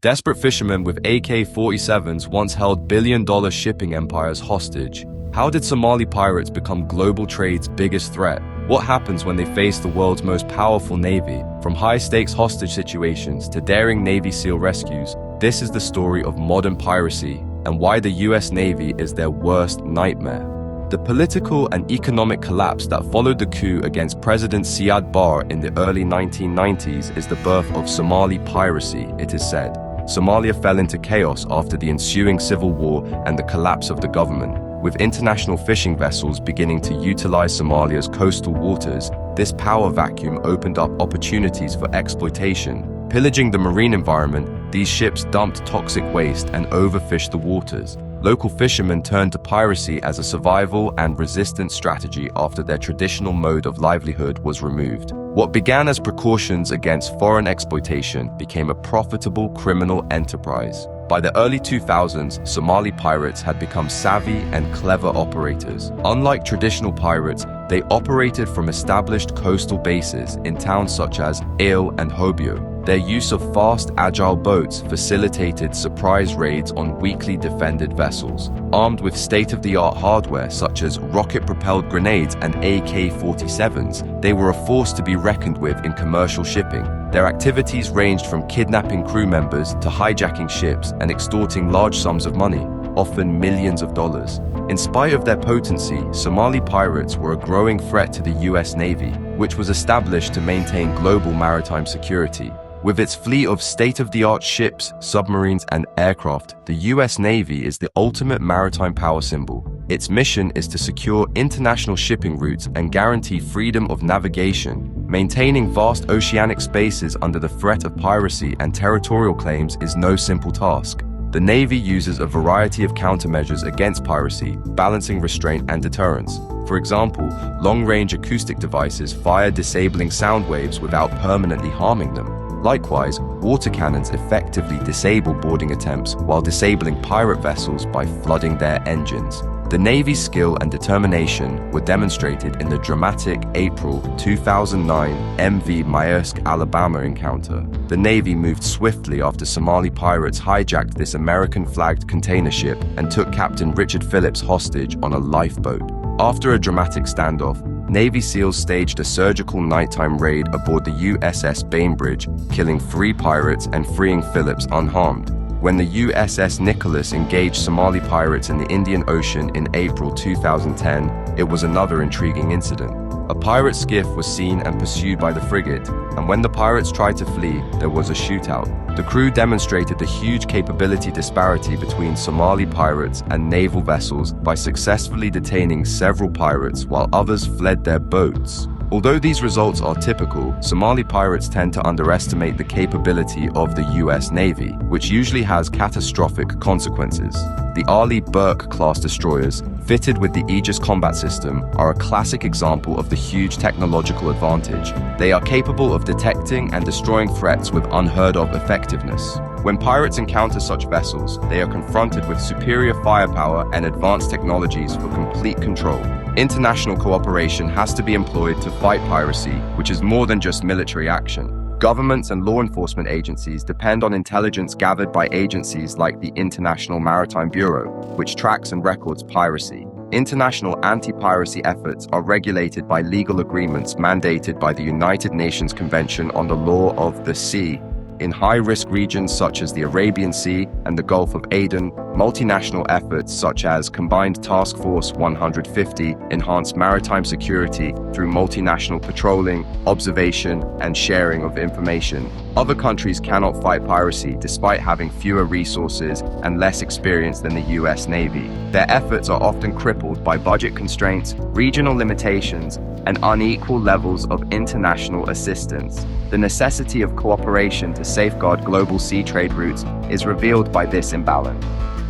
Desperate fishermen with AK-47s once held billion-dollar shipping empires hostage. How did Somali pirates become global trade's biggest threat? What happens when they face the world's most powerful navy? From high-stakes hostage situations to daring Navy SEAL rescues, this is the story of modern piracy and why the US Navy is their worst nightmare. The political and economic collapse that followed the coup against President Siad Barre in the early 1990s is the birth of Somali piracy, it is said. Somalia fell into chaos after the ensuing civil war and the collapse of the government. With international fishing vessels beginning to utilize Somalia's coastal waters, this power vacuum opened up opportunities for exploitation. Pillaging the marine environment, these ships dumped toxic waste and overfished the waters. Local fishermen turned to piracy as a survival and resistance strategy after their traditional mode of livelihood was removed. What began as precautions against foreign exploitation became a profitable criminal enterprise. By the early 2000s, Somali pirates had become savvy and clever operators. Unlike traditional pirates, they operated from established coastal bases in towns such as Il and Hobyo. Their use of fast, agile boats facilitated surprise raids on weakly defended vessels. Armed with state-of-the-art hardware such as rocket-propelled grenades and AK-47s, they were a force to be reckoned with in commercial shipping. Their activities ranged from kidnapping crew members to hijacking ships and extorting large sums of money, often millions of dollars. In spite of their potency, Somali pirates were a growing threat to the US Navy, which was established to maintain global maritime security. With its fleet of state-of-the-art ships, submarines, and aircraft, the US Navy is the ultimate maritime power symbol. Its mission is to secure international shipping routes and guarantee freedom of navigation. Maintaining vast oceanic spaces under the threat of piracy and territorial claims is no simple task. The Navy uses a variety of countermeasures against piracy, balancing restraint and deterrence. For example, long-range acoustic devices fire disabling sound waves without permanently harming them. Likewise, water cannons effectively disable boarding attempts while disabling pirate vessels by flooding their engines. The Navy's skill and determination were demonstrated in the dramatic April 2009 MV Maersk Alabama encounter. The Navy moved swiftly after Somali pirates hijacked this American-flagged container ship and took Captain Richard Phillips hostage on a lifeboat. After a dramatic standoff, Navy SEALs staged a surgical nighttime raid aboard the USS Bainbridge, killing 3 pirates and freeing Phillips unharmed. When the USS Nicholas engaged Somali pirates in the Indian Ocean in April 2010, it was another intriguing incident. A pirate skiff was seen and pursued by the frigate, and when the pirates tried to flee, there was a shootout. The crew demonstrated the huge capability disparity between Somali pirates and naval vessels by successfully detaining several pirates while others fled their boats. Although these results are typical, Somali pirates tend to underestimate the capability of the US Navy, which usually has catastrophic consequences. The Arleigh Burke-class destroyers, fitted with the Aegis combat system, are a classic example of the huge technological advantage. They are capable of detecting and destroying threats with unheard-of effectiveness. When pirates encounter such vessels, they are confronted with superior firepower and advanced technologies for complete control. International cooperation has to be employed to fight piracy, which is more than just military action. Governments and law enforcement agencies depend on intelligence gathered by agencies like the International Maritime Bureau, which tracks and records piracy. International anti-piracy efforts are regulated by legal agreements mandated by the United Nations Convention on the Law of the Sea. In high-risk regions such as the Arabian Sea and the Gulf of Aden, multinational efforts such as Combined Task Force 150 enhance maritime security through multinational patrolling, observation, and sharing of information. Other countries cannot fight piracy despite having fewer resources and less experience than the US Navy. Their efforts are often crippled by budget constraints, regional limitations, and unequal levels of international assistance. The necessity of cooperation to safeguard global sea trade routes is revealed by this imbalance.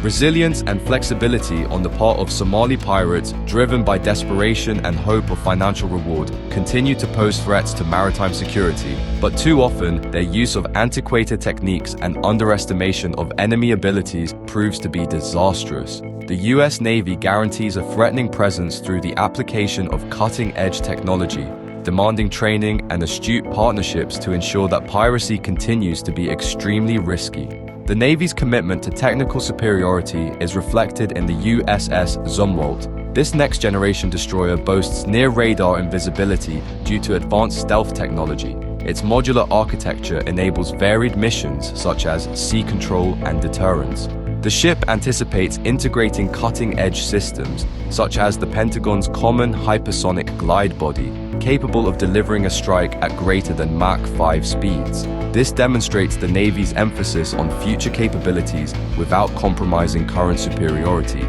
Resilience and flexibility on the part of Somali pirates, driven by desperation and hope of financial reward, continue to pose threats to maritime security, but too often their use of antiquated techniques and underestimation of enemy abilities proves to be disastrous. The US Navy guarantees a threatening presence through the application of cutting-edge technology, demanding training and astute partnerships to ensure that piracy continues to be extremely risky. The Navy's commitment to technical superiority is reflected in the USS Zumwalt. This next-generation destroyer boasts near-radar invisibility due to advanced stealth technology. Its modular architecture enables varied missions such as sea control and deterrence. The ship anticipates integrating cutting-edge systems, such as the Pentagon's Common Hypersonic Glide Body, capable of delivering a strike at greater than Mach 5 speeds. This demonstrates the Navy's emphasis on future capabilities without compromising current superiority.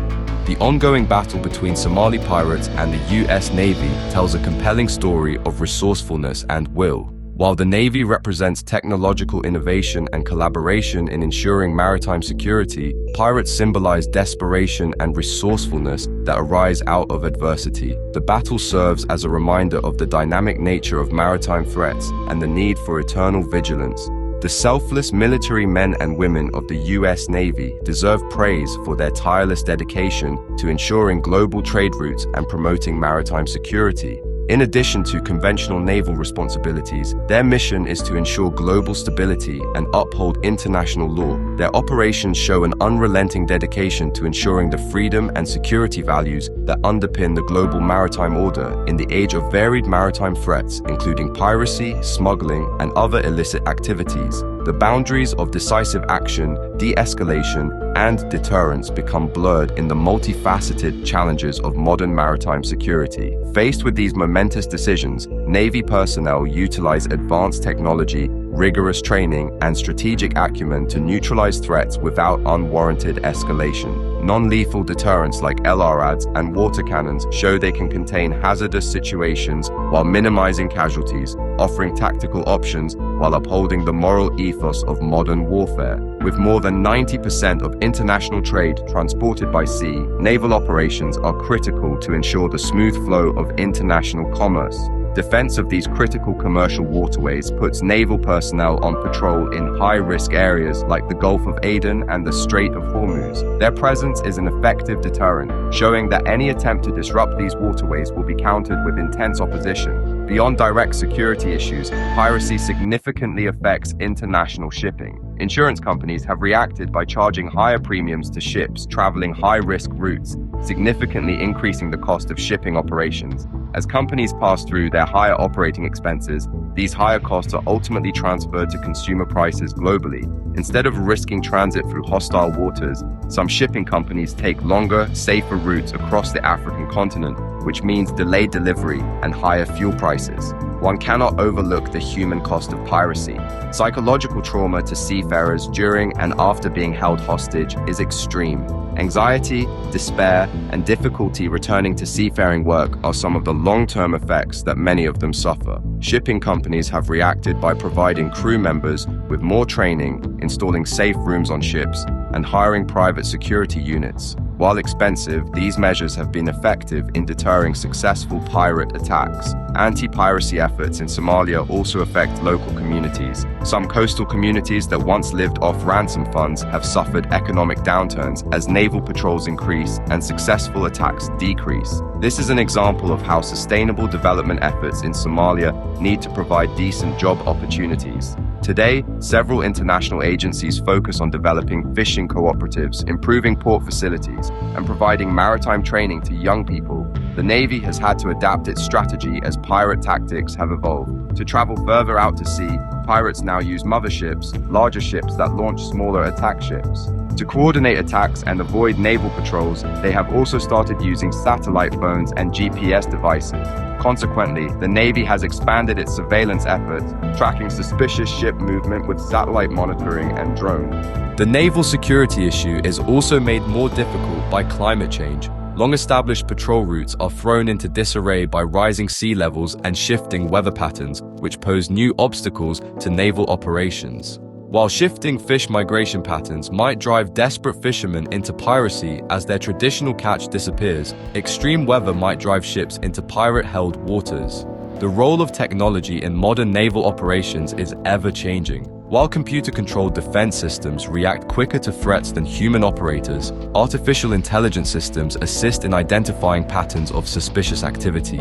The ongoing battle between Somali pirates and the US Navy tells a compelling story of resourcefulness and will. While the Navy represents technological innovation and collaboration in ensuring maritime security, pirates symbolize desperation and resourcefulness that arise out of adversity. The battle serves as a reminder of the dynamic nature of maritime threats and the need for eternal vigilance. The selfless military men and women of the US Navy deserve praise for their tireless dedication to ensuring global trade routes and promoting maritime security. In addition to conventional naval responsibilities, their mission is to ensure global stability and uphold international law. Their operations show an unrelenting dedication to ensuring the freedom and security values that underpin the global maritime order in the age of varied maritime threats, including piracy, smuggling, and other illicit activities. The boundaries of decisive action, de-escalation, and deterrence become blurred in the multifaceted challenges of modern maritime security. Faced with these momentous decisions, Navy personnel utilize advanced technology, rigorous training, and strategic acumen to neutralize threats without unwarranted escalation. Non-lethal deterrents like LRADs and water cannons show they can contain hazardous situations while minimizing casualties, offering tactical options while upholding the moral ethos of modern warfare. With more than 90% of international trade transported by sea, naval operations are critical to ensure the smooth flow of international commerce. Defense of these critical commercial waterways puts naval personnel on patrol in high-risk areas like the Gulf of Aden and the Strait of Hormuz. Their presence is an effective deterrent, showing that any attempt to disrupt these waterways will be countered with intense opposition. Beyond direct security issues, piracy significantly affects international shipping. Insurance companies have reacted by charging higher premiums to ships traveling high-risk routes, significantly increasing the cost of shipping operations. As companies pass through their higher operating expenses, these higher costs are ultimately transferred to consumer prices globally. Instead of risking transit through hostile waters, some shipping companies take longer, safer routes across the African continent, which means delayed delivery and higher fuel prices. One cannot overlook the human cost of piracy. Psychological trauma to seafarers during and after being held hostage is extreme. Anxiety, despair, and difficulty returning to seafaring work are some of the long-term effects that many of them suffer. Shipping companies have reacted by providing crew members with more training, installing safe rooms on ships, and hiring private security units. While expensive, these measures have been effective in deterring successful pirate attacks. Anti-piracy efforts in Somalia also affect local communities. Some coastal communities that once lived off ransom funds have suffered economic downturns as naval patrols increase and successful attacks decrease. This is an example of how sustainable development efforts in Somalia need to provide decent job opportunities. Today, several international agencies focus on developing fishing cooperatives, improving port facilities, and providing maritime training to young people. The Navy has had to adapt its strategy as pirate tactics have evolved. To travel further out to sea, pirates now use motherships, larger ships that launch smaller attack ships. To coordinate attacks and avoid naval patrols, they have also started using satellite phones and GPS devices. Consequently, the Navy has expanded its surveillance efforts, tracking suspicious ship movement with satellite monitoring and drones. The naval security issue is also made more difficult by climate change. Long-established patrol routes are thrown into disarray by rising sea levels and shifting weather patterns, which pose new obstacles to naval operations. While shifting fish migration patterns might drive desperate fishermen into piracy as their traditional catch disappears, extreme weather might drive ships into pirate-held waters. The role of technology in modern naval operations is ever-changing. While computer-controlled defense systems react quicker to threats than human operators, artificial intelligence systems assist in identifying patterns of suspicious activity.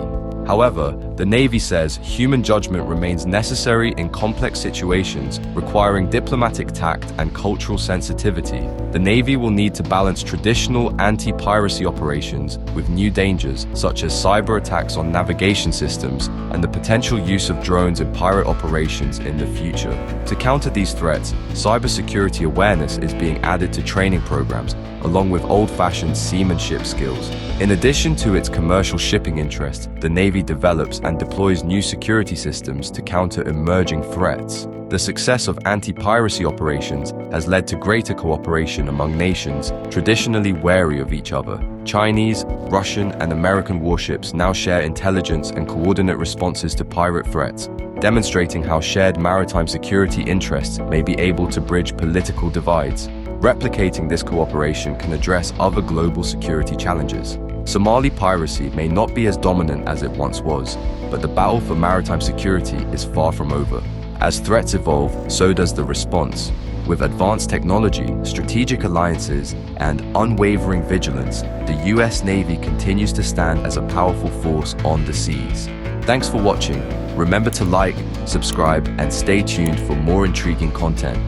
However, the Navy says human judgment remains necessary in complex situations requiring diplomatic tact and cultural sensitivity. The Navy will need to balance traditional anti-piracy operations with new dangers such as cyber attacks on navigation systems and the potential use of drones in pirate operations in the future. To counter these threats, cybersecurity awareness is being added to training programs, along with old-fashioned seamanship skills. In addition to its commercial shipping interests, the Navy develops and deploys new security systems to counter emerging threats. The success of anti-piracy operations has led to greater cooperation among nations traditionally wary of each other. Chinese, Russian, and American warships now share intelligence and coordinate responses to pirate threats, demonstrating how shared maritime security interests may be able to bridge political divides. Replicating this cooperation can address other global security challenges. Somali piracy may not be as dominant as it once was, but the battle for maritime security is far from over. As threats evolve, so does the response. With advanced technology, strategic alliances, and unwavering vigilance, the US Navy continues to stand as a powerful force on the seas. Thanks for watching. Remember to like, subscribe, and stay tuned for more intriguing content.